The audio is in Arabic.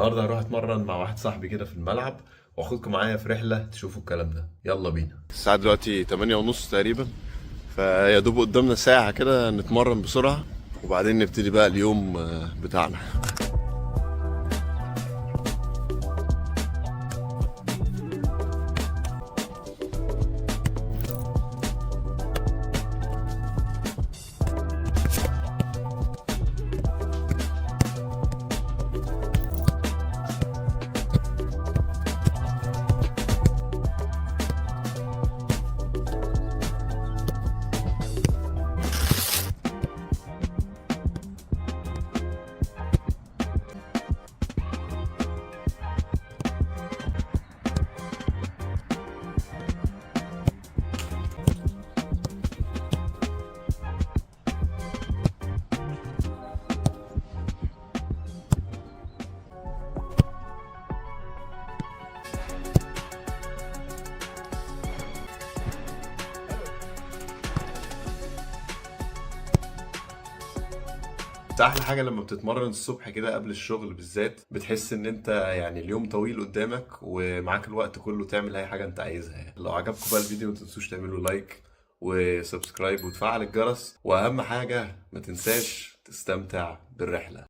النهارده هروح اتمرن مع واحد صاحبي كده في الملعب، واخدكم معايا في رحله تشوفوا الكلام ده. يلا بينا. الساعه دلوقتي 8 ونص تقريبا، فيا دوب قدامنا ساعه كده نتمرن بسرعه وبعدين نبتدي بقى اليوم بتاعنا. احلى حاجه لما بتتمرن الصبح كده قبل الشغل بالذات، بتحس ان انت يعني اليوم طويل قدامك ومعاك الوقت كله تعمل اي حاجه انت عايزها. يعني لو عجبكم بقى الفيديو ما تنسوش تعملوا لايك وسبسكرايب وتفعل الجرس، واهم حاجه ما تنساش تستمتع بالرحله.